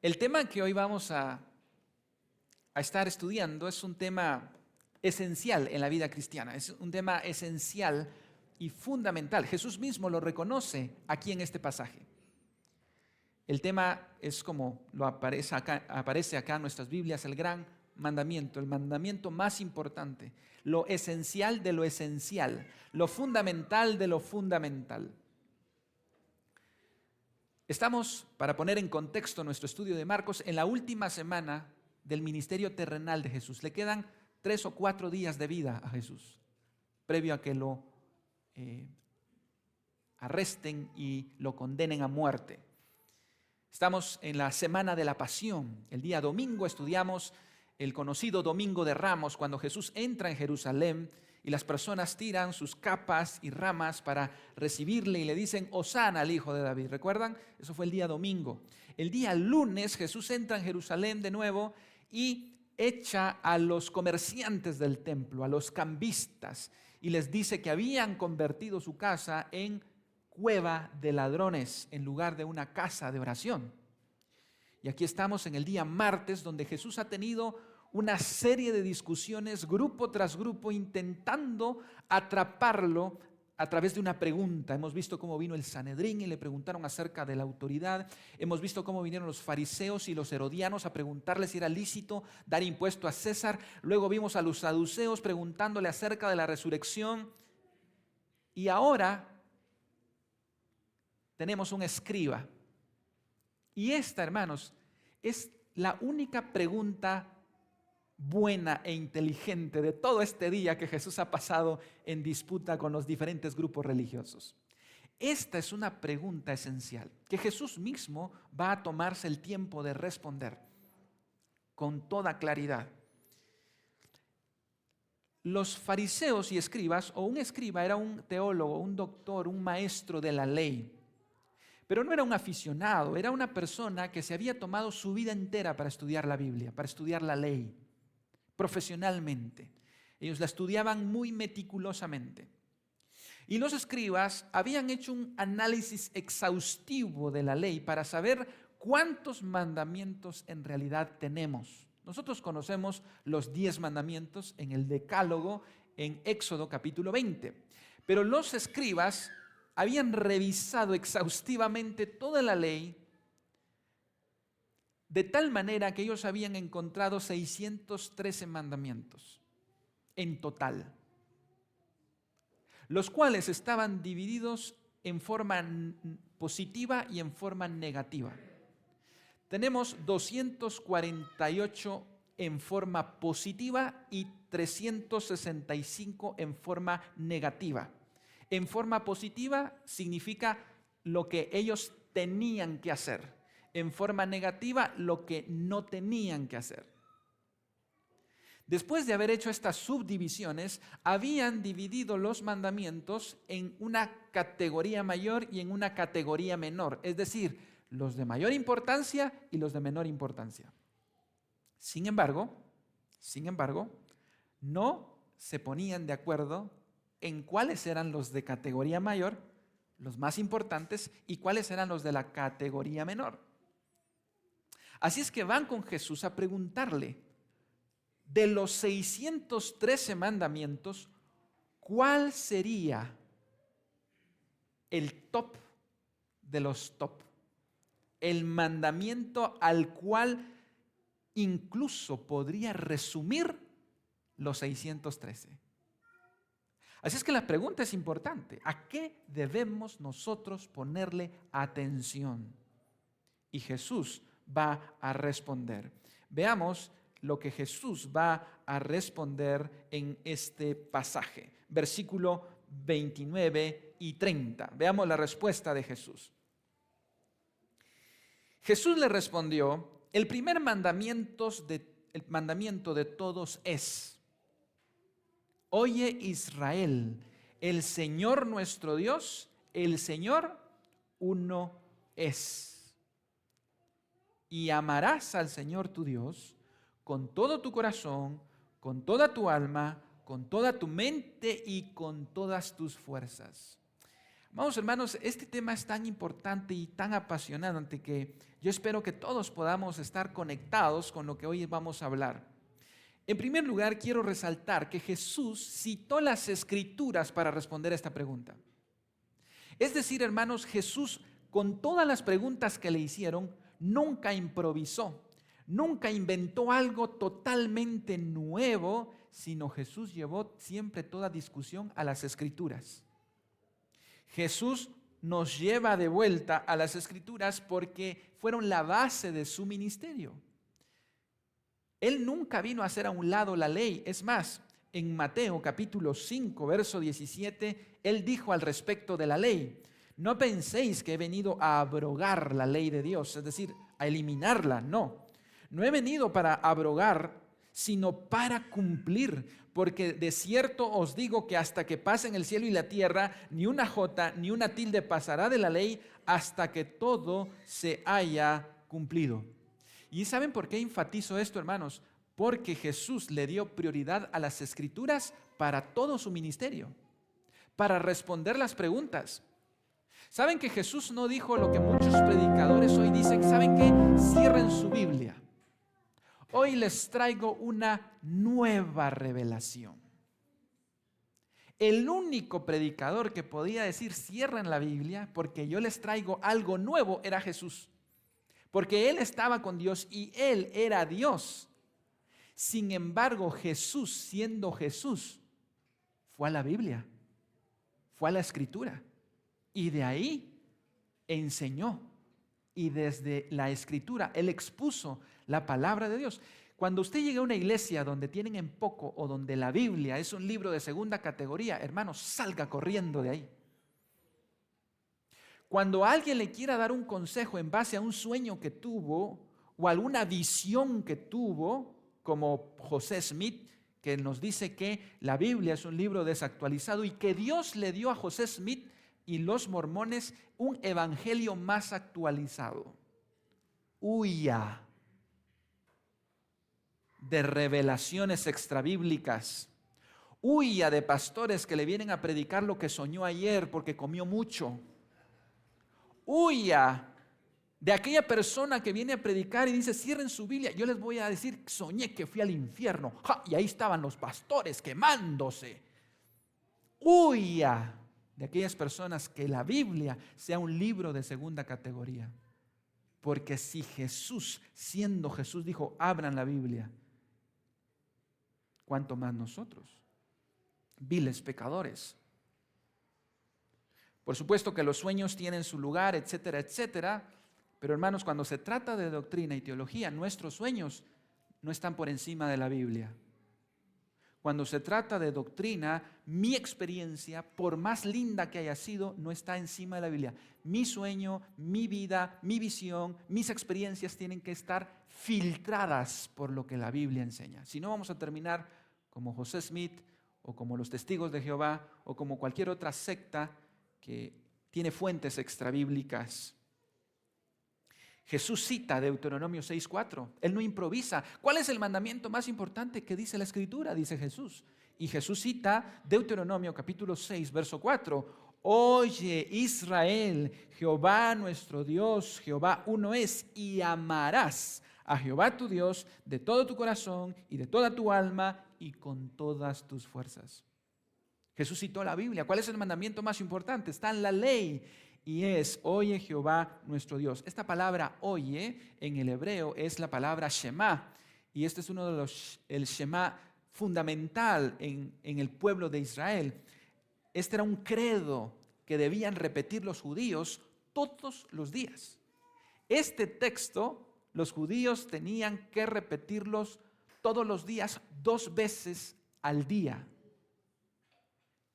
El tema que hoy vamos a estar estudiando es un tema esencial en la vida cristiana, es un tema esencial y fundamental. Jesús mismo lo reconoce aquí en este pasaje. El tema es como lo aparece acá en nuestras Biblias, el gran mandamiento, el mandamiento más importante, lo esencial de lo esencial, lo fundamental de lo fundamental. Estamos, para poner en contexto nuestro estudio de Marcos, en la última semana del ministerio terrenal de Jesús. Le quedan 3 o 4 días de vida a Jesús, previo a que lo arresten y lo condenen a muerte. Estamos en la semana de la pasión. El día domingo estudiamos el conocido Domingo de Ramos, cuando Jesús entra en Jerusalén y las personas tiran sus capas y ramas para recibirle y le dicen Hosana al Hijo de David. ¿Recuerdan? Eso fue el día domingo. El día lunes Jesús entra en Jerusalén de nuevo y echa a los comerciantes del templo, a los cambistas, y les dice que habían convertido su casa en cueva de ladrones en lugar de una casa de oración. Y aquí estamos en el día martes, donde Jesús ha tenido una serie de discusiones, grupo tras grupo, intentando atraparlo a través de una pregunta. Hemos visto cómo vino el Sanedrín y le preguntaron acerca de la autoridad. Hemos visto cómo vinieron los fariseos y los herodianos a preguntarle si era lícito dar impuesto a César. Luego vimos a los saduceos preguntándole acerca de la resurrección. Y ahora tenemos un escriba. Y esta, hermanos, es la única pregunta buena e inteligente de todo este día que Jesús ha pasado en disputa con los diferentes grupos religiosos. Esta es una pregunta esencial que Jesús mismo va a tomarse el tiempo de responder con toda claridad. Los fariseos y escribas, o un escriba era un teólogo, un doctor, un maestro de la ley. Pero no era un aficionado, era una persona que se había tomado su vida entera para estudiar la Biblia, para estudiar la ley, profesionalmente. Ellos la estudiaban muy meticulosamente. Y los escribas habían hecho un análisis exhaustivo de la ley para saber cuántos mandamientos en realidad tenemos. Nosotros conocemos los 10 mandamientos en el Decálogo, en Éxodo capítulo 20. Pero los escribas habían revisado exhaustivamente toda la ley, de tal manera que ellos habían encontrado 613 mandamientos en total, los cuales estaban divididos en forma positiva y en forma negativa. Tenemos 248 en forma positiva y 365 en forma negativa. En forma positiva significa lo que ellos tenían que hacer. En forma negativa, lo que no tenían que hacer. Después de haber hecho estas subdivisiones, habían dividido los mandamientos en una categoría mayor y en una categoría menor. Es decir, los de mayor importancia y los de menor importancia. Sin embargo, no se ponían de acuerdo en cuáles eran los de categoría mayor, los más importantes, y cuáles eran los de la categoría menor. Así es que van con Jesús a preguntarle, de los 613 mandamientos, ¿cuál sería el top de los top? El mandamiento al cual incluso podría resumir los 613. Así es que la pregunta es importante. ¿A qué debemos nosotros ponerle atención? Y Jesús va a responder. Veamos lo que Jesús va a responder en este pasaje. Versículo 29 y 30. Veamos la respuesta de Jesús. Jesús le respondió, el primer mandamiento de todos es: Oye Israel, el Señor nuestro Dios, el Señor uno es. Y amarás al Señor tu Dios con todo tu corazón, con toda tu alma, con toda tu mente y con todas tus fuerzas. Vamos, hermanos, este tema es tan importante y tan apasionante que yo espero que todos podamos estar conectados con lo que hoy vamos a hablar. En primer lugar, quiero resaltar que Jesús citó las Escrituras para responder a esta pregunta. Es decir, hermanos, Jesús, con todas las preguntas que le hicieron, nunca improvisó, nunca inventó algo totalmente nuevo, sino Jesús llevó siempre toda discusión a las Escrituras. Jesús nos lleva de vuelta a las Escrituras porque fueron la base de su ministerio. Él nunca vino a hacer a un lado la ley. Es más, en Mateo capítulo 5, verso 17, Él dijo al respecto de la ley: no penséis que he venido a abrogar la ley de Dios, es decir, a eliminarla. No he venido para abrogar, sino para cumplir. Porque de cierto os digo que hasta que pasen el cielo y la tierra, ni una jota ni una tilde pasará de la ley hasta que todo se haya cumplido. ¿Y saben por qué enfatizo esto, hermanos? Porque Jesús le dio prioridad a las Escrituras para todo su ministerio, para responder las preguntas. ¿Saben que Jesús no dijo lo que muchos predicadores hoy dicen? ¿Saben qué? Cierren su Biblia. Hoy les traigo una nueva revelación. El único predicador que podía decir cierren la Biblia porque yo les traigo algo nuevo era Jesús. Porque Él estaba con Dios y Él era Dios. Sin embargo, Jesús, siendo Jesús, fue a la Biblia, fue a la Escritura y de ahí enseñó. Y desde la Escritura Él expuso la palabra de Dios. Cuando usted llega a una iglesia donde tienen en poco o donde la Biblia es un libro de segunda categoría, hermano, salga corriendo de ahí. Cuando alguien le quiera dar un consejo en base a un sueño que tuvo o alguna visión que tuvo, como José Smith, que nos dice que la Biblia es un libro desactualizado y que Dios le dio a José Smith y los mormones un evangelio más actualizado. Huya de revelaciones extrabíblicas. Huya de pastores que le vienen a predicar lo que soñó ayer porque comió mucho. Huya de aquella persona que viene a predicar y dice cierren su Biblia. Yo les voy a decir, soñé que fui al infierno. ¡Ja! Y ahí estaban los pastores quemándose. Huya de aquellas personas que la Biblia sea un libro de segunda categoría. Porque si Jesús, siendo Jesús, dijo, abran la Biblia, ¿cuánto más nosotros? Viles pecadores. Por supuesto que los sueños tienen su lugar, etcétera, etcétera. Pero hermanos, cuando se trata de doctrina y teología, nuestros sueños no están por encima de la Biblia. Cuando se trata de doctrina, mi experiencia, por más linda que haya sido, no está encima de la Biblia. Mi sueño, mi vida, mi visión, mis experiencias tienen que estar filtradas por lo que la Biblia enseña. Si no, vamos a terminar como José Smith o como los Testigos de Jehová o como cualquier otra secta que tiene fuentes extrabíblicas. Jesús cita Deuteronomio 6:4. Él no improvisa. ¿Cuál es el mandamiento más importante que dice la Escritura? Dice Jesús. Y Jesús cita Deuteronomio capítulo 6, verso 4. Oye Israel, Jehová nuestro Dios, Jehová uno es, y amarás a Jehová tu Dios de todo tu corazón y de toda tu alma y con todas tus fuerzas. Jesús citó la Biblia. ¿Cuál es el mandamiento más importante? Está en la ley. Y es, oye Jehová nuestro Dios. Esta palabra oye en el hebreo es la palabra Shema. Y este es uno de el Shema fundamental en el pueblo de Israel. Este era un credo que debían repetir los judíos todos los días. Este texto los judíos tenían que repetirlos todos los días 2 veces al día.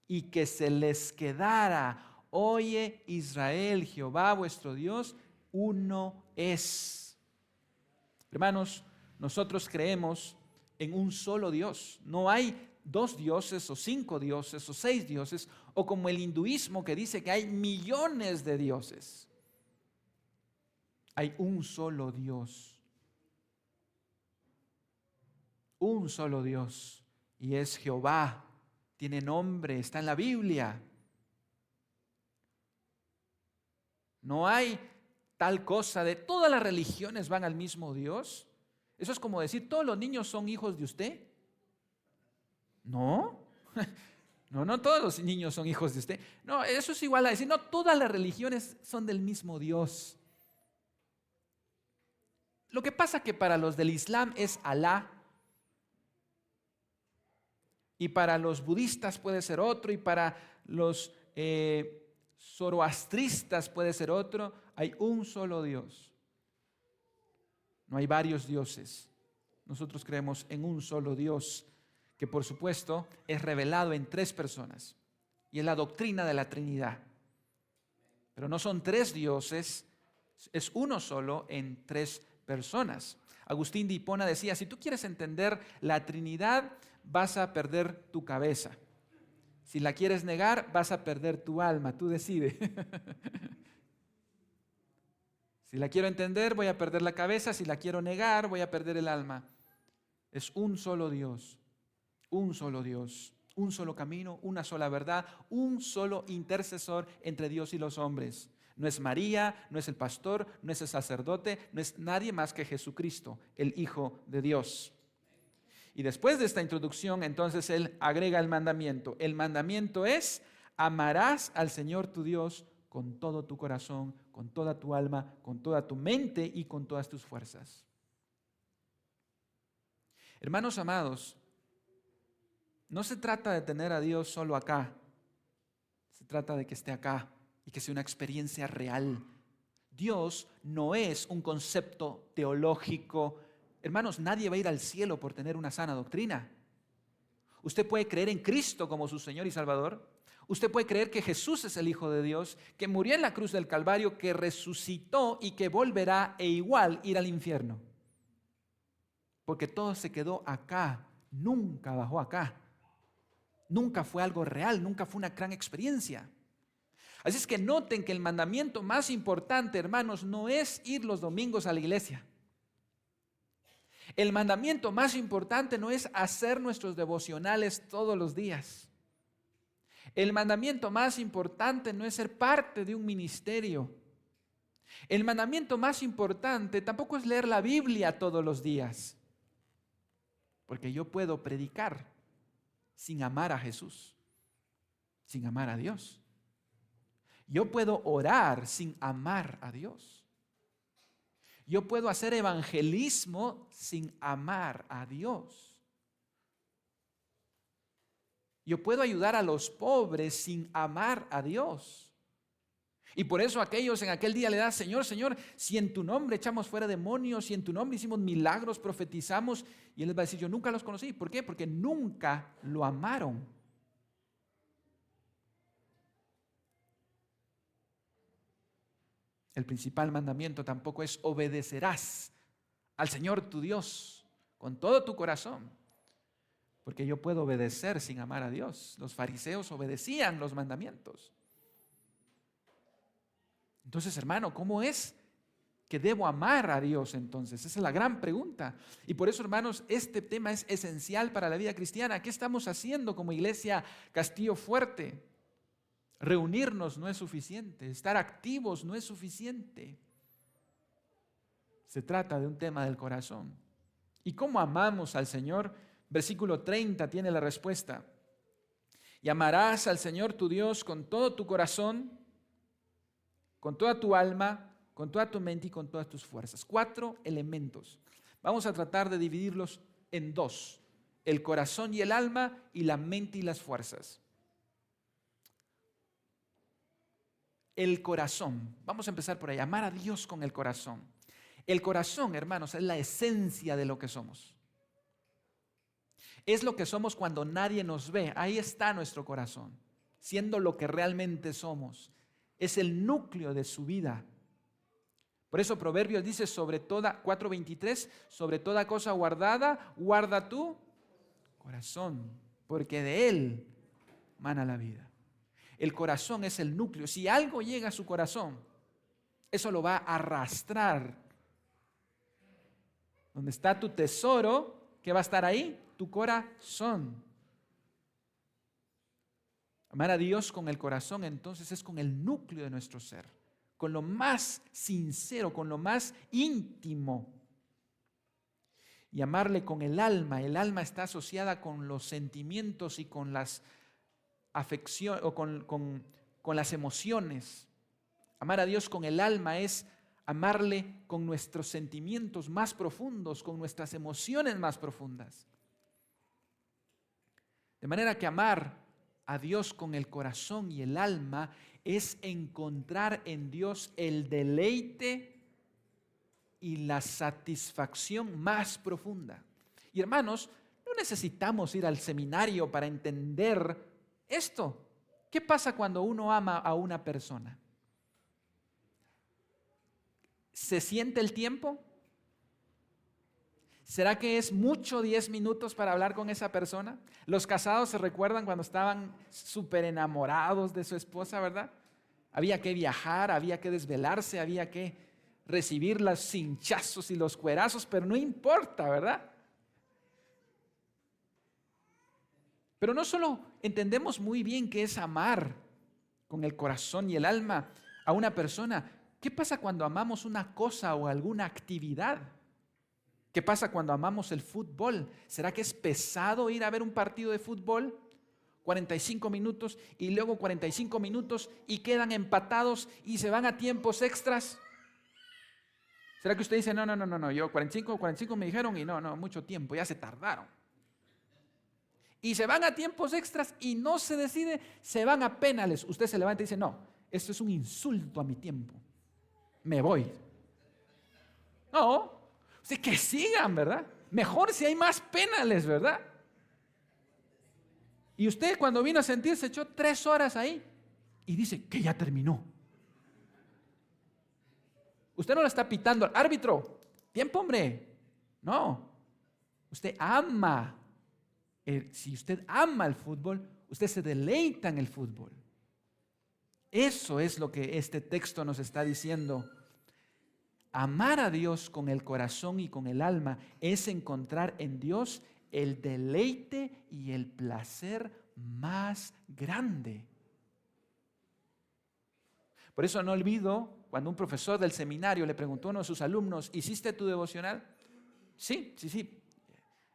Y que se les quedara. Oye Israel, Jehová vuestro Dios, uno es. Hermanos, nosotros creemos en un solo Dios. No hay 2 dioses o 5 dioses o 6 dioses, o como el hinduismo que dice que hay millones de dioses. Hay un solo Dios. Un solo Dios. Y es Jehová. Tiene nombre, está en la Biblia. No hay tal cosa de todas las religiones van al mismo Dios. Eso es como decir, ¿todos los niños son hijos de usted? No. No todos los niños son hijos de usted. No, eso es igual a decir, no todas las religiones son del mismo Dios. Lo que pasa que para los del Islam es Alá, y para los budistas puede ser otro, y para los zoroastristas puede ser otro. Hay un solo Dios. No hay varios dioses. Nosotros creemos en un solo Dios, que por supuesto es revelado en 3 personas. Y es la doctrina de la Trinidad. Pero no son 3 dioses, es uno solo en 3 personas. Agustín de Hipona decía, si tú quieres entender la Trinidad, vas a perder tu cabeza. Si la quieres negar, vas a perder tu alma, tú decides. Si la quiero entender, voy a perder la cabeza. Si la quiero negar, voy a perder el alma. Es un solo Dios, un solo Dios, un solo camino, una sola verdad, un solo intercesor entre Dios y los hombres. No es María, no es el pastor, no es el sacerdote, no es nadie más que Jesucristo, el Hijo de Dios. Y después de esta introducción, entonces él agrega el mandamiento. El mandamiento es: amarás al Señor tu Dios con todo tu corazón, con toda tu alma, con toda tu mente y con todas tus fuerzas. Hermanos amados, no se trata de tener a Dios solo acá. Se trata de que esté acá y que sea una experiencia real. Dios no es un concepto teológico. Hermanos, nadie va a ir al cielo por tener una sana doctrina. Usted puede creer en Cristo como su Señor y Salvador. Usted puede creer que Jesús es el Hijo de Dios, que murió en la cruz del Calvario, que resucitó y que volverá e igual ir al infierno. Porque todo se quedó acá, nunca bajó acá. Nunca fue algo real, nunca fue una gran experiencia. Así es que noten que el mandamiento más importante, hermanos, no es ir los domingos a la iglesia. El mandamiento más importante no es hacer nuestros devocionales todos los días. El mandamiento más importante no es ser parte de un ministerio. El mandamiento más importante tampoco es leer la Biblia todos los días. Porque yo puedo predicar sin amar a Jesús, sin amar a Dios. Yo puedo orar sin amar a Dios. Yo puedo hacer evangelismo sin amar a Dios. Yo puedo ayudar a los pobres sin amar a Dios. Y por eso aquellos en aquel día le dan: Señor, Señor, si en tu nombre echamos fuera demonios, si en tu nombre hicimos milagros, profetizamos. Y Él les va a decir: yo nunca los conocí. ¿Por qué? Porque nunca lo amaron. El principal mandamiento tampoco es: obedecerás al Señor tu Dios con todo tu corazón. Porque yo puedo obedecer sin amar a Dios. Los fariseos obedecían los mandamientos. Entonces, hermano, ¿cómo es que debo amar a Dios entonces? Esa es la gran pregunta. Y por eso, hermanos, este tema es esencial para la vida cristiana. ¿Qué estamos haciendo como iglesia Castillo Fuerte? Reunirnos no es suficiente. Estar activos no es suficiente. Se trata de un tema del corazón. ¿Y cómo amamos al Señor? Versículo 30 tiene la respuesta. Y amarás al Señor tu Dios con todo tu corazón, con toda tu alma, con toda tu mente y con todas tus fuerzas. 4 elementos. Vamos a tratar de dividirlos en 2. El corazón y el alma, y la mente y las fuerzas. El corazón. Vamos a empezar por ahí. Amar a Dios con el corazón. El corazón, hermanos, es la esencia de lo que somos. Es lo que somos cuando nadie nos ve. Ahí está nuestro corazón, siendo lo que realmente somos. Es el núcleo de su vida. Por eso Proverbios dice: 4:23, sobre toda cosa guardada, guarda tu corazón, porque de él mana la vida. El corazón es el núcleo. Si algo llega a su corazón, eso lo va a arrastrar. Donde está tu tesoro, ¿qué va a estar ahí? Tu corazón. Amar a Dios con el corazón, entonces, es con el núcleo de nuestro ser, con lo más sincero, con lo más íntimo. Y amarle con el alma. El alma está asociada con los sentimientos y con las afecciones o con las emociones. Amar a Dios con el alma es amarle con nuestros sentimientos más profundos, con nuestras emociones más profundas. De manera que amar a Dios con el corazón y el alma es encontrar en Dios el deleite y la satisfacción más profunda. Y hermanos, no necesitamos ir al seminario para entender esto. ¿Qué pasa cuando uno ama a una persona? ¿Se siente el tiempo? ¿Será que es mucho 10 minutos para hablar con esa persona? Los casados se recuerdan cuando estaban súper enamorados de su esposa, ¿verdad? Había que viajar, había que desvelarse, había que recibir los cinchazos y los cuerazos, pero no importa, ¿verdad? Pero no solo entendemos muy bien qué es amar con el corazón y el alma a una persona. ¿Qué pasa cuando amamos una cosa o alguna actividad? ¿Qué pasa cuando amamos el fútbol? ¿Será que es pesado ir a ver un partido de fútbol? 45 minutos y luego 45 minutos y quedan empatados y se van a tiempos extras. ¿Será que usted dice, no, yo 45 me dijeron y no, mucho tiempo, ya se tardaron? Y se van a tiempos extras y no se decide, se van a penales. Usted se levanta y dice, no, esto es un insulto a mi tiempo, me voy. No, usted que sigan, ¿verdad? Mejor si hay más penales, ¿verdad? Y usted cuando vino a sentir se echó 3 horas ahí y dice que ya terminó. Usted no le está pitando al árbitro, tiempo, hombre. No, usted ama. Si usted ama el fútbol, usted se deleita en el fútbol. Eso es lo que este texto nos está diciendo. Amar a Dios con el corazón y con el alma es encontrar en Dios el deleite y el placer más grande. Por eso no olvido cuando un profesor del seminario le preguntó a uno de sus alumnos, ¿hiciste tu devocional? Sí.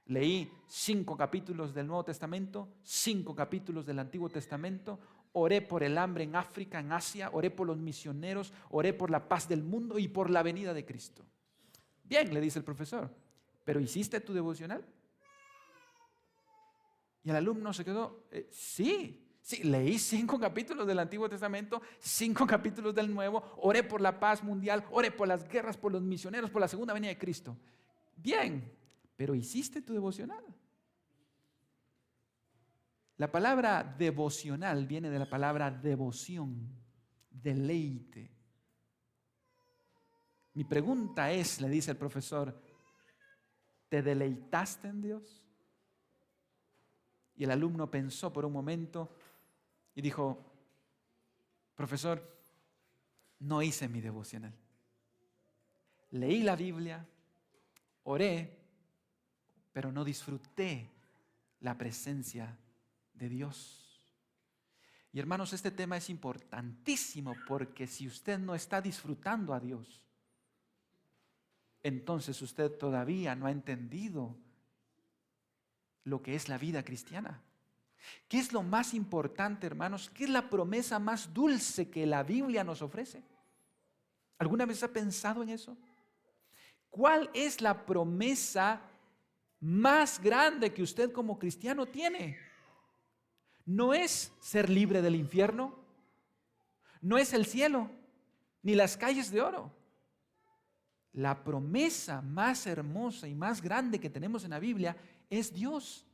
Leí 5 capítulos del Nuevo Testamento, 5 capítulos del Antiguo Testamento, oré por el hambre en África, en Asia, oré por los misioneros, oré por la paz del mundo y por la venida de Cristo. Bien, le dice el profesor, ¿pero hiciste tu devocional? Y el alumno se quedó, sí, leí 5 capítulos del Antiguo Testamento, 5 capítulos del Nuevo, oré por la paz mundial, oré por las guerras, por los misioneros, por la segunda venida de Cristo. Bien, pero ¿hiciste tu devocional? La palabra devocional viene de la palabra devoción, deleite. Mi pregunta es, le dice el profesor, ¿te deleitaste en Dios? Y el alumno pensó por un momento y dijo, profesor, no hice mi devocional. Leí la Biblia, oré, pero no disfruté la presencia de Dios. Y hermanos, este tema es importantísimo porque si usted no está disfrutando a Dios, entonces usted todavía no ha entendido lo que es la vida cristiana. ¿Qué es lo más importante, hermanos? ¿Qué es la promesa más dulce que la Biblia nos ofrece? ¿Alguna vez ha pensado en eso? ¿Cuál es la promesa más grande que usted como cristiano tiene? No es ser libre del infierno, no es el cielo, ni las calles de oro. La promesa más hermosa y más grande que tenemos en la Biblia es Dios.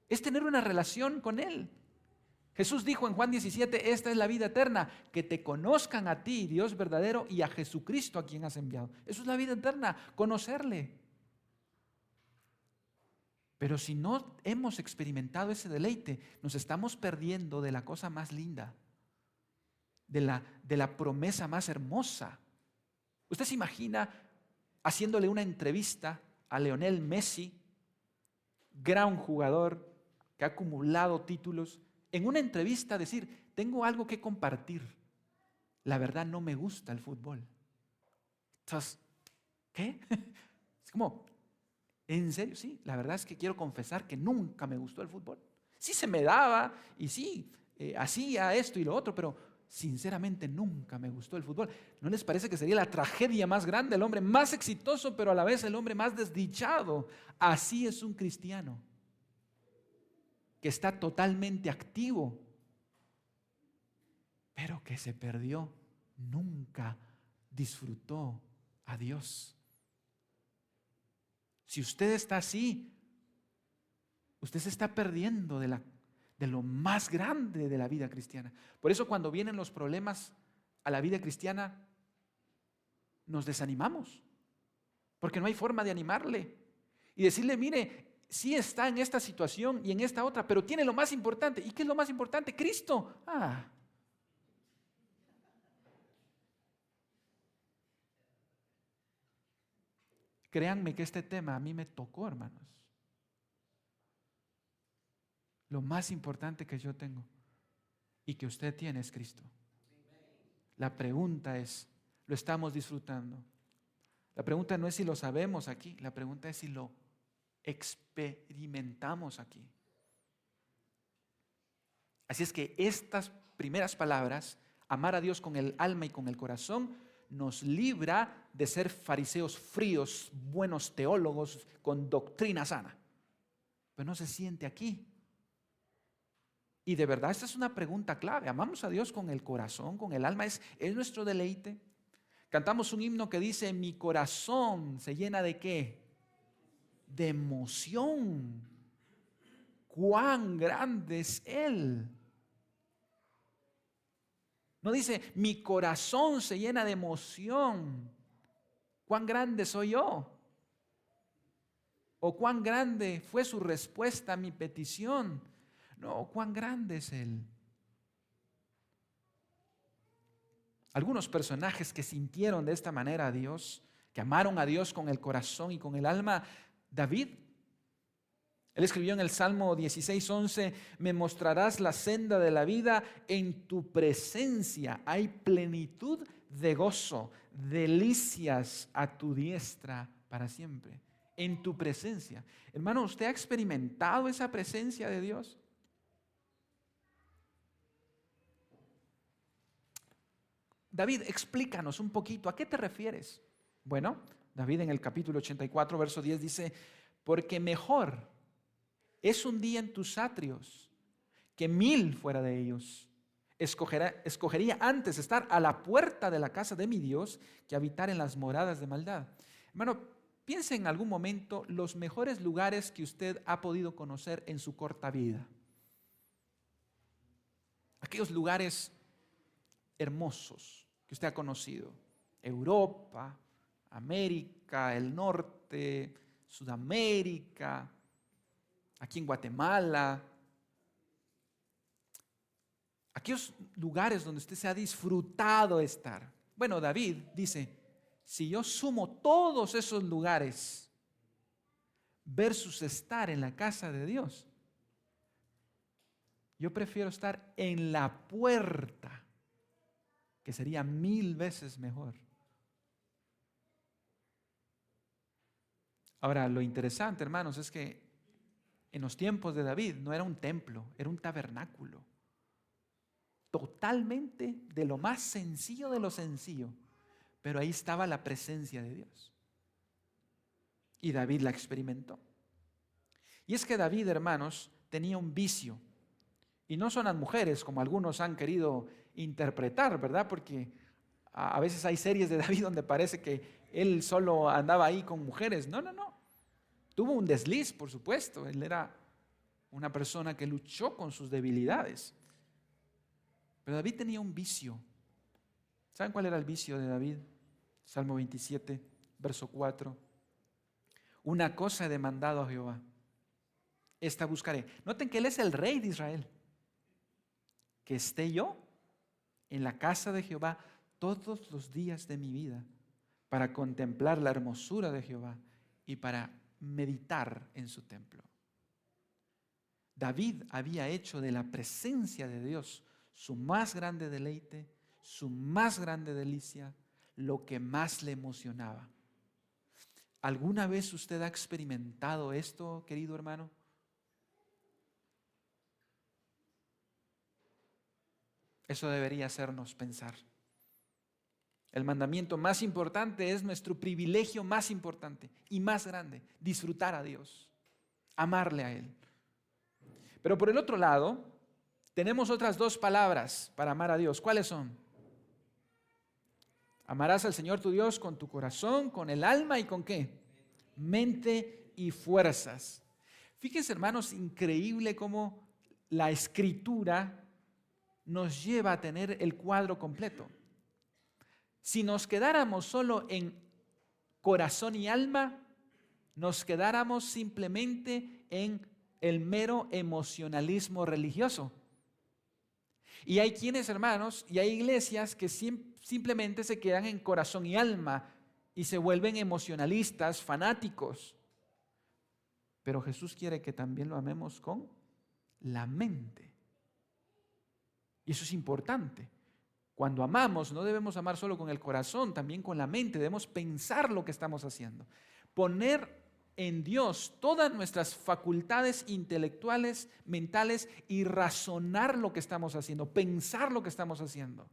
Es tener una relación con Él. Jesús dijo en Juan 17, esta es la vida eterna, que te conozcan a ti, Dios verdadero, y a Jesucristo a quien has enviado. Eso es la vida eterna, conocerle. Pero si no hemos experimentado ese deleite, nos estamos perdiendo de la cosa más linda, de la promesa más hermosa. ¿Usted se imagina haciéndole una entrevista a Lionel Messi, gran jugador que ha acumulado títulos, en una entrevista decir, tengo algo que compartir? la verdad no me gusta el fútbol. Entonces, ¿qué? Es como, ¿en serio? Sí, la verdad es que quiero confesar que nunca me gustó el fútbol. Sí se me daba y sí, hacía esto y lo otro, pero sinceramente nunca me gustó el fútbol. ¿No les parece que sería la tragedia más grande? El hombre más exitoso, pero a la vez el hombre más desdichado. Así es un cristiano que está totalmente activo, pero que se perdió. Nunca disfrutó a Dios. Si usted está así, usted se está perdiendo de lo más grande de la vida cristiana. Por eso cuando vienen los problemas a la vida cristiana, nos desanimamos, porque no hay forma de animarle y decirle, mire, sí está en esta situación y en esta otra, pero tiene lo más importante. ¿Y qué es lo más importante? Cristo. Créanme que este tema a mí me tocó, hermanos. Lo más importante que yo tengo y que usted tiene es Cristo. La pregunta es, ¿lo estamos disfrutando? La pregunta no es si lo sabemos aquí, la pregunta es si lo experimentamos aquí. Así es que estas primeras palabras, amar a Dios con el alma y con el corazón, nos libra de ser fariseos fríos, buenos teólogos con doctrina sana. Pero no se siente aquí. Y de verdad, esta es una pregunta clave. ¿Amamos a Dios con el corazón, con el alma? ¿Es nuestro deleite? Cantamos un himno que dice, mi corazón se llena ¿de qué? De emoción. ¿Cuán grande es Él? No dice, mi corazón se llena de emoción. ¿Cuán grande soy yo? ¿O cuán grande fue su respuesta a mi petición? No, ¿cuán grande es Él? Algunos personajes que sintieron de esta manera a Dios, que amaron a Dios con el corazón y con el alma, David. Él escribió en el Salmo 16:11, me mostrarás la senda de la vida, en tu presencia hay plenitud de gozo, delicias a tu diestra para siempre. En tu presencia. Hermano, ¿usted ha experimentado esa presencia de Dios? David, explícanos un poquito, ¿a qué te refieres? Bueno, David en el capítulo 84, verso 10 dice, porque mejor es un día en tus atrios que 1000 fuera de ellos. Escogería antes estar a la puerta de la casa de mi Dios que habitar en las moradas de maldad. Hermano, piense en algún momento los mejores lugares que usted ha podido conocer en su corta vida. Aquellos lugares hermosos que usted ha conocido. Europa, América, el norte, Sudamérica, aquí en Guatemala. Aquellos lugares donde usted se ha disfrutado estar. Bueno, David dice, si yo sumo todos esos lugares versus estar en la casa de Dios, yo prefiero estar en la puerta, que sería 1000 veces mejor. Ahora, lo interesante, hermanos, es que en los tiempos de David no era un templo, era un tabernáculo. Totalmente de lo más sencillo de lo sencillo. Pero ahí estaba la presencia de Dios. Y David la experimentó. Y es que David, hermanos, tenía un vicio. Y no son las mujeres como algunos han querido interpretar, ¿verdad? Porque a veces hay series de David donde parece que él solo andaba ahí con mujeres. No, no, no. Tuvo un desliz, por supuesto. Él era una persona que luchó con sus debilidades. Pero David tenía un vicio. ¿Saben cuál era el vicio de David? Salmo 27, verso 4. Una cosa he demandado a Jehová, esta buscaré. Noten que Él es el rey de Israel. Que esté yo en la casa de Jehová todos los días de mi vida, para contemplar la hermosura de Jehová y para meditar en su templo. David había hecho de la presencia de Dios su más grande deleite, su más grande delicia, lo que más le emocionaba. ¿Alguna vez usted ha experimentado esto, querido hermano? Eso debería hacernos pensar. El mandamiento más importante es nuestro privilegio más importante y más grande, disfrutar a Dios, amarle a Él. Pero por el otro lado, tenemos otras dos palabras para amar a Dios. ¿Cuáles son? Amarás al Señor tu Dios con tu corazón, con el alma y ¿con qué? Mente y fuerzas. Fíjense, hermanos, increíble cómo la Escritura nos lleva a tener el cuadro completo. Si nos quedáramos solo en corazón y alma, nos quedáramos simplemente en el mero emocionalismo religioso. Y hay quienes, hermanos, y hay iglesias que simplemente se quedan en corazón y alma y se vuelven emocionalistas, fanáticos. Pero Jesús quiere que también lo amemos con la mente. Y eso es importante. Cuando amamos, no debemos amar solo con el corazón, también con la mente. Debemos pensar lo que estamos haciendo. Poner en Dios todas nuestras facultades intelectuales, mentales y razonar lo que estamos haciendo, pensar lo que estamos haciendo.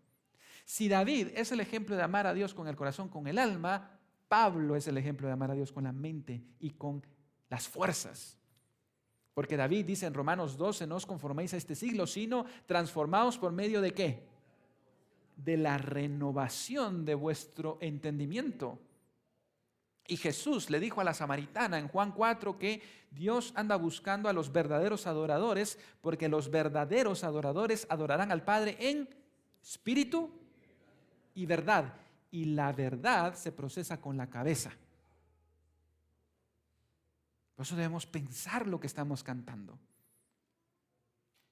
Si David es el ejemplo de amar a Dios con el corazón, con el alma, Pablo es el ejemplo de amar a Dios con la mente y con las fuerzas. Porque David dice en Romanos 12, no os conforméis a este siglo, sino transformaos por medio de ¿qué? De la renovación de vuestro entendimiento. Y Jesús le dijo a la samaritana en Juan 4 que Dios anda buscando a los verdaderos adoradores, porque los verdaderos adoradores adorarán al Padre en espíritu y verdad. Y la verdad se procesa con la cabeza. Por eso debemos pensar lo que estamos cantando.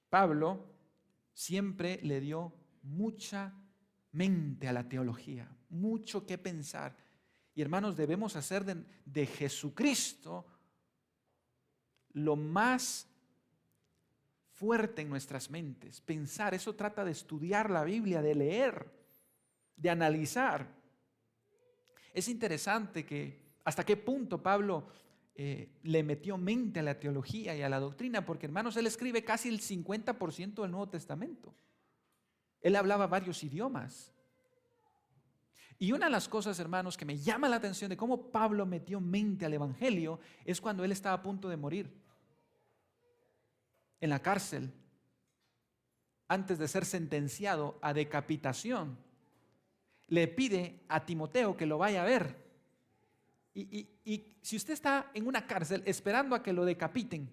Pablo siempre le dio mucha mente a la teología, mucho que pensar. Y hermanos, debemos hacer de Jesucristo lo más fuerte en nuestras mentes. Pensar, eso trata de estudiar la Biblia, de leer, de analizar. Es interesante que hasta qué punto Pablo le metió mente a la teología y a la doctrina, porque hermanos, él escribe casi el 50% del Nuevo Testamento. Él hablaba varios idiomas. Y una de las cosas, hermanos, que me llama la atención de cómo Pablo metió mente al Evangelio es cuando él estaba a punto de morir en la cárcel, antes de ser sentenciado a decapitación. Le pide a Timoteo que lo vaya a ver. Y si usted está en una cárcel esperando a que lo decapiten,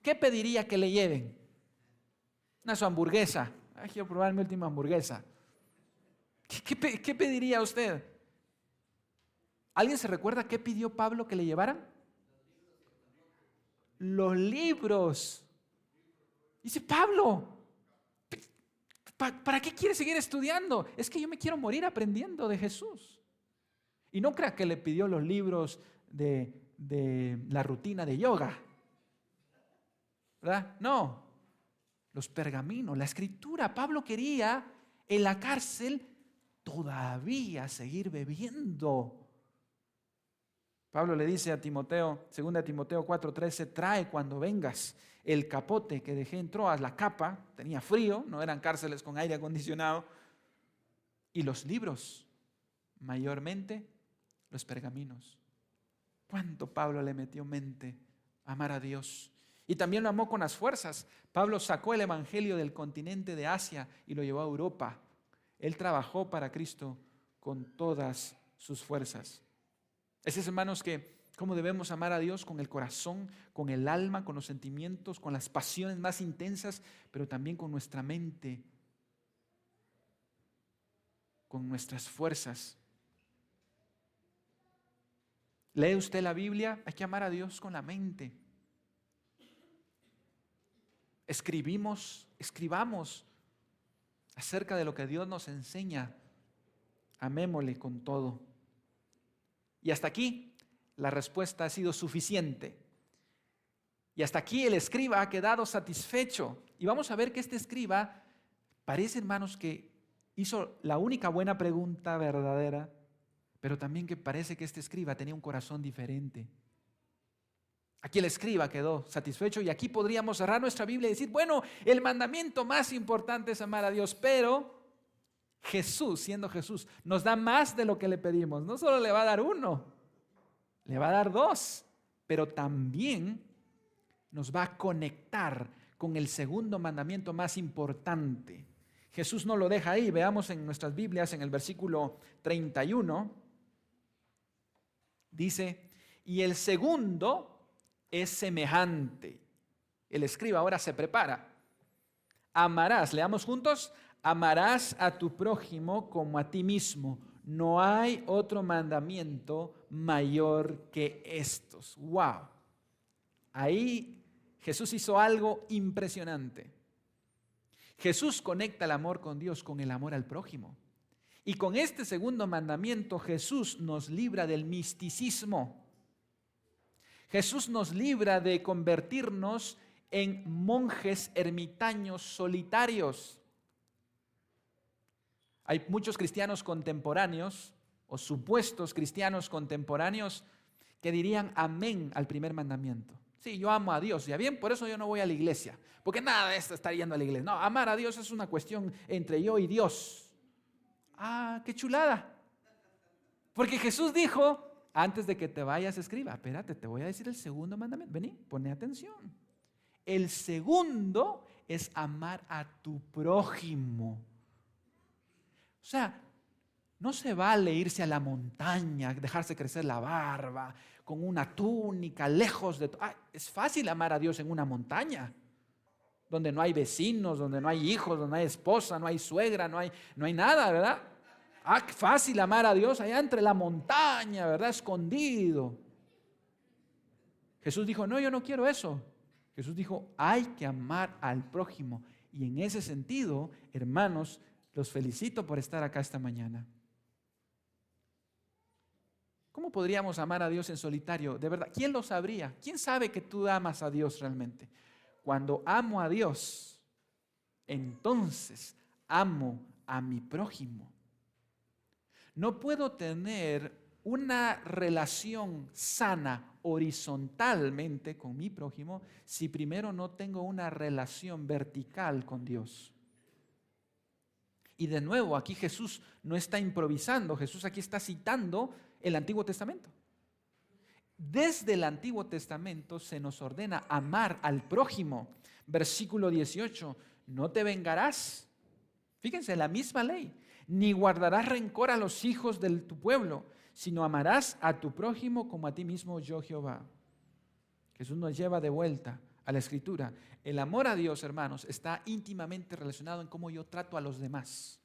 ¿qué pediría que le lleven? Una su hamburguesa. Ay, quiero probar mi última hamburguesa. ¿Qué pediría usted? ¿Alguien se recuerda qué pidió Pablo que le llevaran? Los libros. Dice Pablo, ¿para qué quiere seguir estudiando? Es que yo me quiero morir aprendiendo de Jesús. Y no crea que le pidió los libros de la rutina de yoga, ¿verdad? No, los pergaminos, la escritura. Pablo quería en la cárcel todavía seguir bebiendo. Pablo le dice a Timoteo, 2 Timoteo 4:13, trae cuando vengas el capote que dejé en Troas, la capa, tenía frío, no eran cárceles con aire acondicionado, y los libros, mayormente los pergaminos. ¿Cuánto Pablo le metió mente a amar a Dios? Y también lo amó con las fuerzas. Pablo sacó el evangelio del continente de Asia y lo llevó a Europa. Él trabajó para Cristo con todas sus fuerzas. Es, hermanos, que cómo debemos amar a Dios con el corazón, con el alma, con los sentimientos, con las pasiones más intensas, pero también con nuestra mente, con nuestras fuerzas. ¿Lee usted la Biblia? Hay que amar a Dios con la mente. Escribamos acerca de lo que Dios nos enseña. Amémosle con todo. Y hasta aquí la respuesta ha sido suficiente. Y hasta aquí el escriba ha quedado satisfecho. Y vamos a ver que este escriba parece, hermanos, que hizo la única buena pregunta verdadera, pero también que parece que este escriba tenía un corazón diferente. Aquí el escriba quedó satisfecho y aquí podríamos cerrar nuestra Biblia y decir, bueno, el mandamiento más importante es amar a Dios, pero Jesús, siendo Jesús, nos da más de lo que le pedimos. No solo le va a dar uno, le va a dar dos, pero también nos va a conectar con el segundo mandamiento más importante. Jesús no lo deja ahí. Veamos en nuestras Biblias, en el versículo 31, dice, y el segundo es semejante. El escriba ahora se prepara. Amarás, leamos juntos, amarás a tu prójimo como a ti mismo. No hay otro mandamiento mayor que estos. ¡Wow! Ahí Jesús hizo algo impresionante. Jesús conecta el amor con Dios con el amor al prójimo. Y con este segundo mandamiento Jesús nos libra del misticismo. Jesús nos libra de convertirnos en monjes ermitaños solitarios. Hay muchos cristianos contemporáneos o supuestos cristianos contemporáneos que dirían amén al primer mandamiento. Sí, yo amo a Dios, ya bien, por eso yo no voy a la iglesia, porque nada de esto está yendo a la iglesia. No, amar a Dios es una cuestión entre yo y Dios. Ah, qué chulada. Porque Jesús dijo, antes de que te vayas, escriba, espérate, te voy a decir el segundo mandamiento. Vení, pone atención. El segundo es amar a tu prójimo. O sea, no se vale irse a la montaña, dejarse crecer la barba, con una túnica, lejos de todo. Es fácil amar a Dios en una montaña, donde no hay vecinos, donde no hay hijos, donde no hay esposa, no hay suegra, no hay nada, ¿verdad? Qué fácil amar a Dios allá entre la montaña, ¿verdad? Escondido. Jesús dijo, no, yo no quiero eso. Jesús dijo, hay que amar al prójimo. Y en ese sentido, hermanos, los felicito por estar acá esta mañana. ¿Cómo podríamos amar a Dios en solitario? De verdad, ¿quién lo sabría? ¿Quién sabe que tú amas a Dios realmente? Cuando amo a Dios, entonces amo a mi prójimo. No puedo tener una relación sana horizontalmente con mi prójimo si primero no tengo una relación vertical con Dios. Y de nuevo, aquí Jesús no está improvisando, Jesús aquí está citando el Antiguo Testamento. Desde el Antiguo Testamento se nos ordena amar al prójimo. Versículo 18, no te vengarás. Fíjense, la misma ley. Ni guardarás rencor a los hijos de tu pueblo, sino amarás a tu prójimo como a ti mismo, yo Jehová. Jesús nos lleva de vuelta a la Escritura. El amor a Dios, hermanos, está íntimamente relacionado en cómo yo trato a los demás.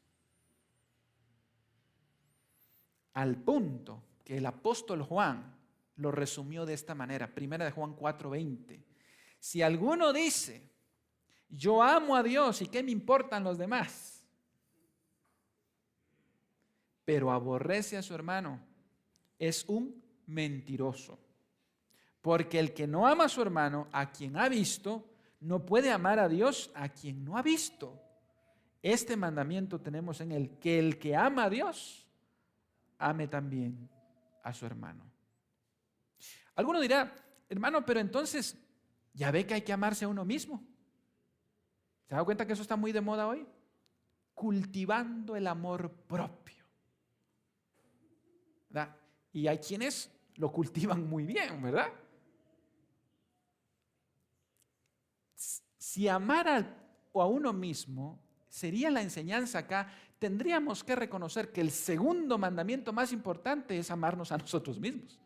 Al punto que el apóstol Juan lo resumió de esta manera, primera de Juan 4:20. Si alguno dice, yo amo a Dios y qué me importan los demás, pero aborrece a su hermano, es un mentiroso. Porque el que no ama a su hermano, a quien ha visto, no puede amar a Dios a quien no ha visto. Este mandamiento tenemos en él, que el que ama a Dios, ame también a su hermano. Alguno dirá, hermano, pero entonces, ya ve que hay que amarse a uno mismo. ¿Se da cuenta que eso está muy de moda hoy? Cultivando el amor propio. ¿Verdad? Y hay quienes lo cultivan muy bien, ¿verdad? Si amar a uno mismo sería la enseñanza acá, tendríamos que reconocer que el segundo mandamiento más importante es amarnos a nosotros mismos.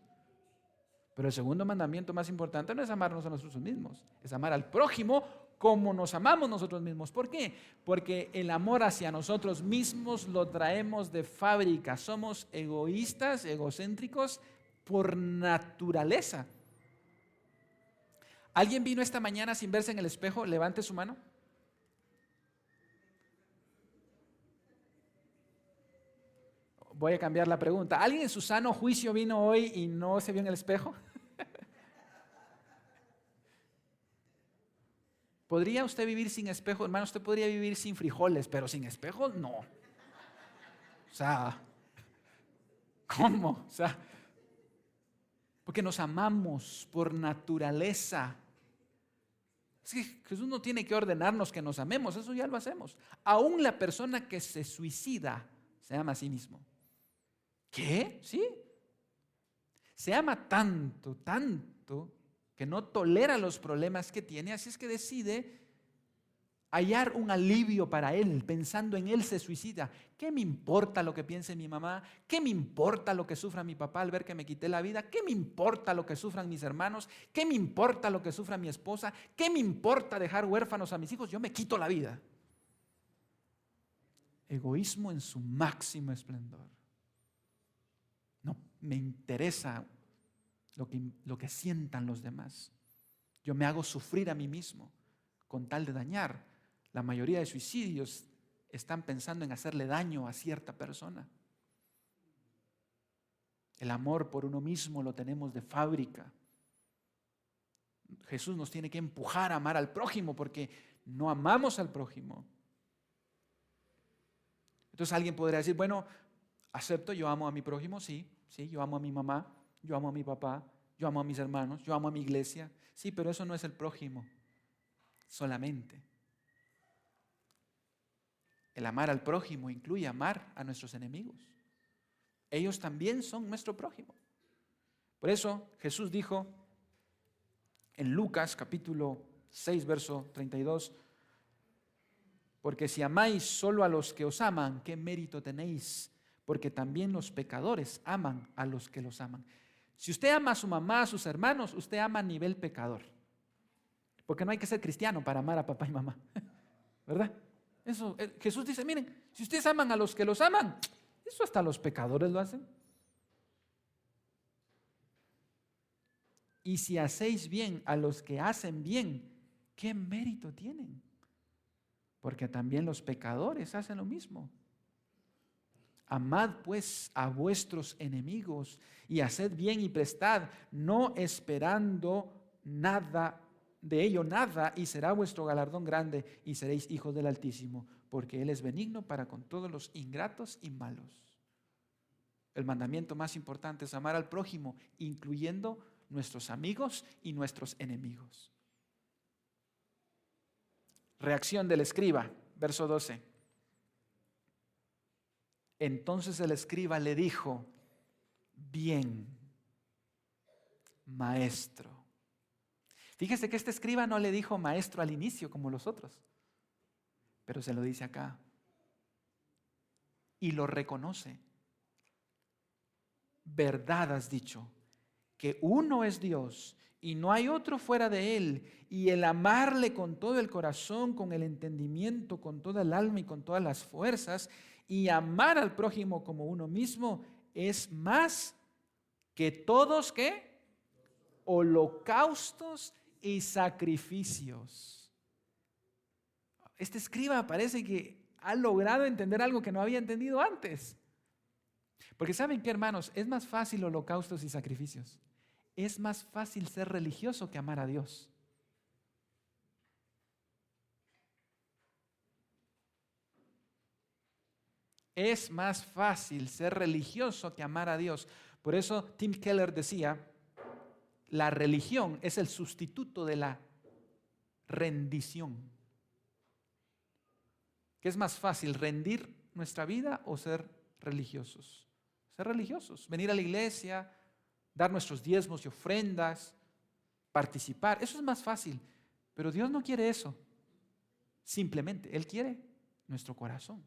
Pero el segundo mandamiento más importante no es amarnos a nosotros mismos, es amar al prójimo como nos amamos nosotros mismos. ¿Por qué? Porque el amor hacia nosotros mismos lo traemos de fábrica. Somos egoístas, egocéntricos por naturaleza. ¿Alguien vino esta mañana sin verse en el espejo? Levante su mano. Voy a cambiar la pregunta. ¿Alguien en su sano juicio vino hoy y no se vio en el espejo? ¿Podría usted vivir sin espejo? Hermano, usted podría vivir sin frijoles, pero sin espejo no. O sea, ¿cómo? O sea, porque nos amamos por naturaleza. Es que Jesús no tiene que ordenarnos que nos amemos, eso ya lo hacemos. Aún la persona que se suicida se ama a sí mismo. ¿Qué? Sí. Se ama tanto, tanto, que no tolera los problemas que tiene, así es que decide hallar un alivio para él, pensando en él se suicida. ¿Qué me importa lo que piense mi mamá? ¿Qué me importa lo que sufra mi papá al ver que me quité la vida? ¿Qué me importa lo que sufran mis hermanos? ¿Qué me importa lo que sufra mi esposa? ¿Qué me importa dejar huérfanos a mis hijos? Yo me quito la vida. Egoísmo en su máximo esplendor. No me interesa lo que sientan los demás. Yo me hago sufrir a mí mismo con tal de dañar. La mayoría de suicidios están pensando en hacerle daño a cierta persona. El amor por uno mismo lo tenemos de fábrica. Jesús nos tiene que empujar a amar al prójimo porque no amamos al prójimo. Entonces alguien podría decir, bueno, acepto, yo amo a mi prójimo, sí, yo amo a mi mamá, yo amo a mi papá, yo amo a mis hermanos, yo amo a mi iglesia. Sí, pero eso no es el prójimo solamente. El amar al prójimo incluye amar a nuestros enemigos. Ellos también son nuestro prójimo. Por eso Jesús dijo en Lucas capítulo 6, verso 32, porque si amáis solo a los que os aman, ¿qué mérito tenéis? Porque también los pecadores aman a los que los aman. Si usted ama a su mamá, a sus hermanos, usted ama a nivel pecador. Porque no hay que ser cristiano para amar a papá y mamá. ¿Verdad? Eso, Jesús dice, miren, si ustedes aman a los que los aman, eso hasta los pecadores lo hacen. Y si hacéis bien a los que hacen bien, ¿qué mérito tienen? Porque también los pecadores hacen lo mismo. Amad pues a vuestros enemigos y haced bien y prestad, no esperando nada de ello, nada, y será vuestro galardón grande y seréis hijos del Altísimo, porque Él es benigno para con todos los ingratos y malos. El mandamiento más importante es amar al prójimo, incluyendo nuestros amigos y nuestros enemigos. Reacción del escriba, verso 12. Entonces el escriba le dijo, bien, maestro. Fíjese que este escriba no le dijo maestro al inicio como los otros, pero se lo dice acá. Y lo reconoce. Verdad has dicho, que uno es Dios y no hay otro fuera de Él, y el amarle con todo el corazón, con el entendimiento, con toda el alma y con todas las fuerzas, y amar al prójimo como uno mismo, es más que todos, ¿qué? Holocaustos y sacrificios. Este escriba parece que ha logrado entender algo que no había entendido antes. Porque ¿saben qué, hermanos? Es más fácil holocaustos y sacrificios. Es más fácil ser religioso que amar a Dios. Es más fácil ser religioso que amar a Dios. Por eso Tim Keller decía, la religión es el sustituto de la rendición. ¿Qué es más fácil, rendir nuestra vida o ser religiosos? Ser religiosos, venir a la iglesia, dar nuestros diezmos y ofrendas, participar, eso es más fácil. Pero Dios no quiere eso. Simplemente, Él quiere nuestro corazón.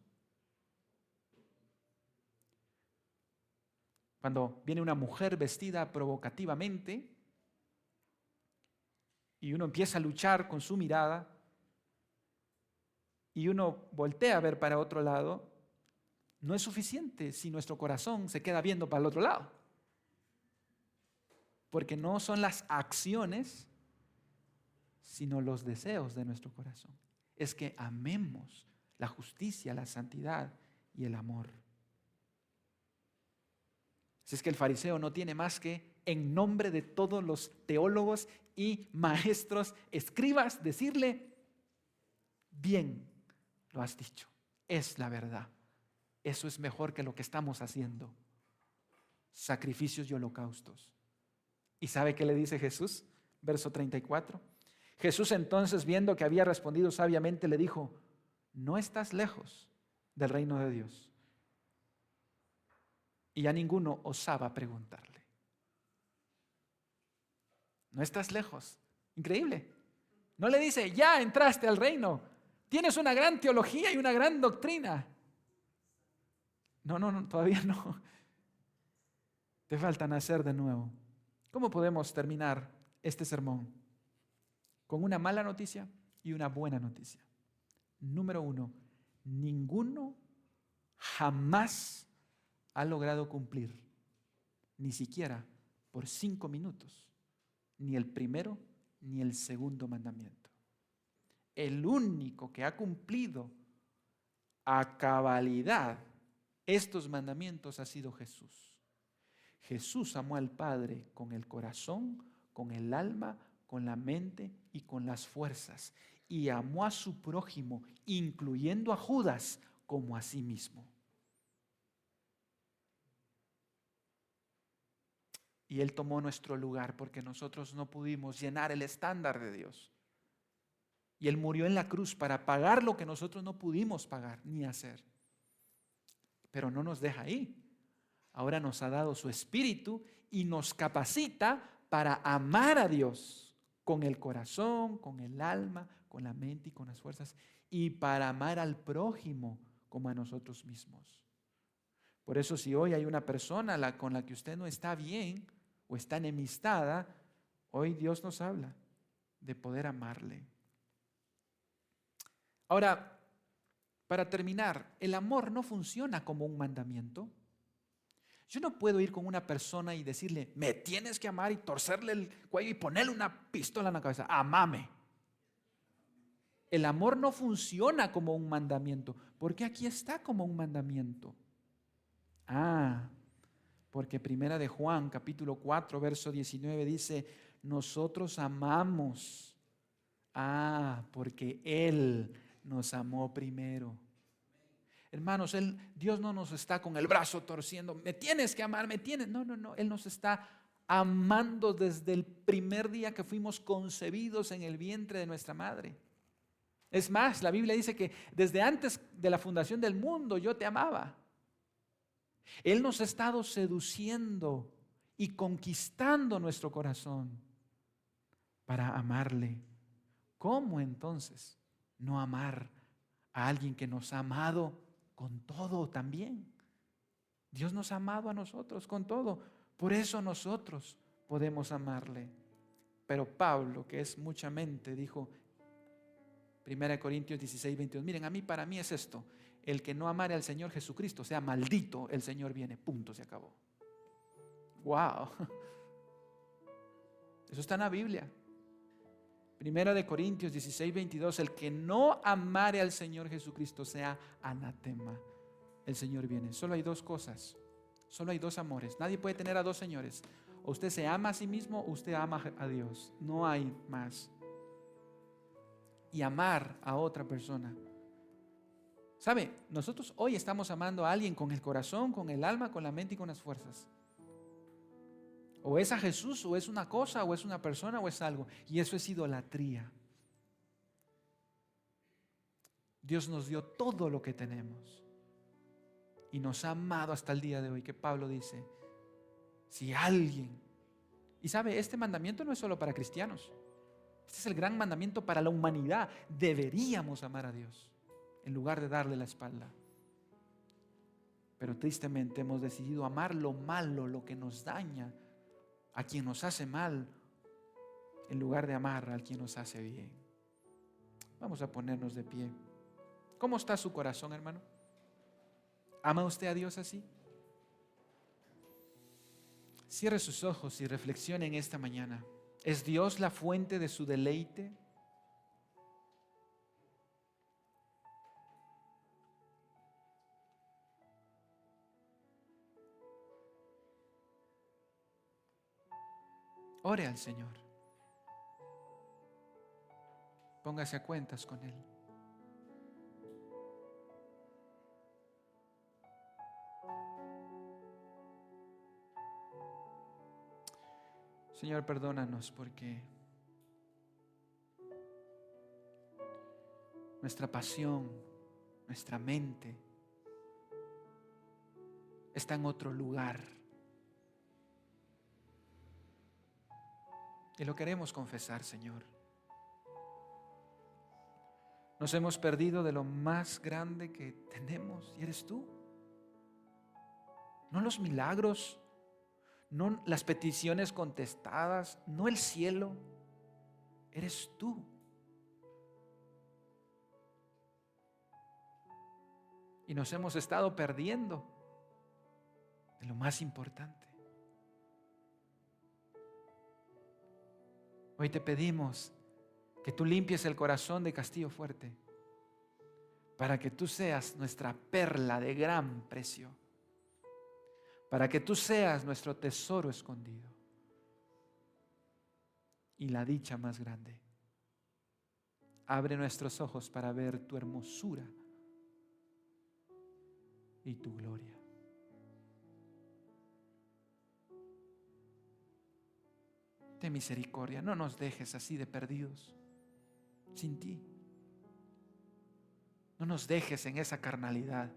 Cuando viene una mujer vestida provocativamente y uno empieza a luchar con su mirada y uno voltea a ver para otro lado, no es suficiente si nuestro corazón se queda viendo para el otro lado. Porque no son las acciones, sino los deseos de nuestro corazón. Es que amemos la justicia, la santidad y el amor. Si es que el fariseo no tiene más que, en nombre de todos los teólogos y maestros, escribas, decirle, bien, lo has dicho, es la verdad. Eso es mejor que lo que estamos haciendo. Sacrificios y holocaustos. ¿Y sabe qué le dice Jesús? Verso 34. Jesús entonces, viendo que había respondido sabiamente, le dijo: no estás lejos del reino de Dios. Y ya ninguno osaba preguntarle. No estás lejos. Increíble. No le dice: ya entraste al reino. Tienes una gran teología y una gran doctrina. No, todavía no. Te falta nacer de nuevo. ¿Cómo podemos terminar este sermón? Con una mala noticia y una buena noticia. Número 1, ninguno jamás ha logrado cumplir, ni siquiera por 5 minutos, ni el primero ni el segundo mandamiento. El único que ha cumplido a cabalidad estos mandamientos ha sido Jesús. Jesús amó al Padre con el corazón, con el alma, con la mente y con las fuerzas. Y amó a su prójimo, incluyendo a Judas, como a sí mismo. Y Él tomó nuestro lugar porque nosotros no pudimos llenar el estándar de Dios. Y Él murió en la cruz para pagar lo que nosotros no pudimos pagar ni hacer. Pero no nos deja ahí. Ahora nos ha dado su Espíritu y nos capacita para amar a Dios con el corazón, con el alma, con la mente y con las fuerzas, y para amar al prójimo como a nosotros mismos. Por eso, si hoy hay una persona con la que usted no está bien o está enemistada, hoy Dios nos habla de poder amarle. Ahora, para terminar, el amor no funciona como un mandamiento. Yo no puedo ir con una persona y decirle: me tienes que amar, y torcerle el cuello y ponerle una pistola en la cabeza. Amame. El amor no funciona como un mandamiento, porque aquí está como un mandamiento. Porque primera de Juan, capítulo 4, verso 19 dice: nosotros amamos. Porque Él nos amó primero. Hermanos, Dios no nos está con el brazo torciendo: me tienes que amar, me tienes. No. Él nos está amando desde el primer día que fuimos concebidos en el vientre de nuestra madre. Es más, la Biblia dice que desde antes de la fundación del mundo yo te amaba. Él nos ha estado seduciendo y conquistando nuestro corazón para amarle. ¿Cómo entonces no amar a alguien que nos ha amado con todo también? Dios nos ha amado a nosotros con todo. Por eso nosotros podemos amarle. Pero Pablo, que es mucha mente, dijo, 1 Corintios 16, 22, miren, para mí es esto: el que no amare al Señor Jesucristo sea maldito, el Señor viene, punto, se acabó. Wow. Eso está en la Biblia. 1 Corintios 16, 22, el que no amare al Señor Jesucristo sea anatema, el Señor viene. Solo hay dos cosas, solo hay dos amores. Nadie puede tener a dos señores. O usted se ama a sí mismo o usted ama a Dios. No hay más. Y amar a otra persona. ¿Sabe? Nosotros hoy estamos amando a alguien con el corazón, con el alma, con la mente y con las fuerzas. O es a Jesús, o es una cosa, o es una persona, o es algo. Y eso es idolatría. Dios nos dio todo lo que tenemos. Y nos ha amado hasta el día de hoy, que Pablo dice, si alguien... Y sabe, este mandamiento no es solo para cristianos. Este es el gran mandamiento para la humanidad. Deberíamos amar a Dios en lugar de darle la espalda. Pero tristemente hemos decidido amar lo malo, lo que nos daña, a quien nos hace mal, en lugar de amar a quien nos hace bien. Vamos a ponernos de pie. ¿Cómo está su corazón, hermano? ¿Ama usted a Dios así? Cierre sus ojos y reflexione en esta mañana. ¿Es Dios la fuente de su deleite? Ore al Señor. Póngase a cuentas con Él. Señor, perdónanos porque nuestra pasión, nuestra mente está en otro lugar. Y lo queremos confesar, Señor. Nos hemos perdido de lo más grande que tenemos, y eres tú. No los milagros, no las peticiones contestadas, no el cielo, eres tú. Y nos hemos estado perdiendo de lo más importante. Hoy te pedimos que tú limpies el corazón de Castillo Fuerte para que tú seas nuestra perla de gran precio, para que tú seas nuestro tesoro escondido y la dicha más grande. Abre nuestros ojos para ver tu hermosura y tu gloria. Ten misericordia, no nos dejes así de perdidos, sin ti. No nos dejes en esa carnalidad.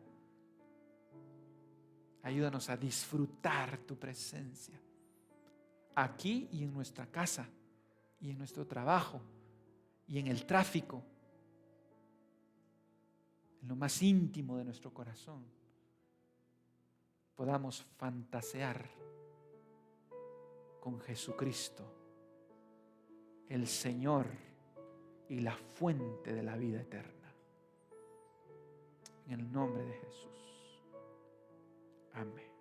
Ayúdanos a disfrutar tu presencia, aquí y en nuestra casa, y en nuestro trabajo, y en el tráfico, en lo más íntimo de nuestro corazón. Podamos fantasear con Jesucristo, el Señor y la fuente de la vida eterna. En el nombre de Jesús. Amén.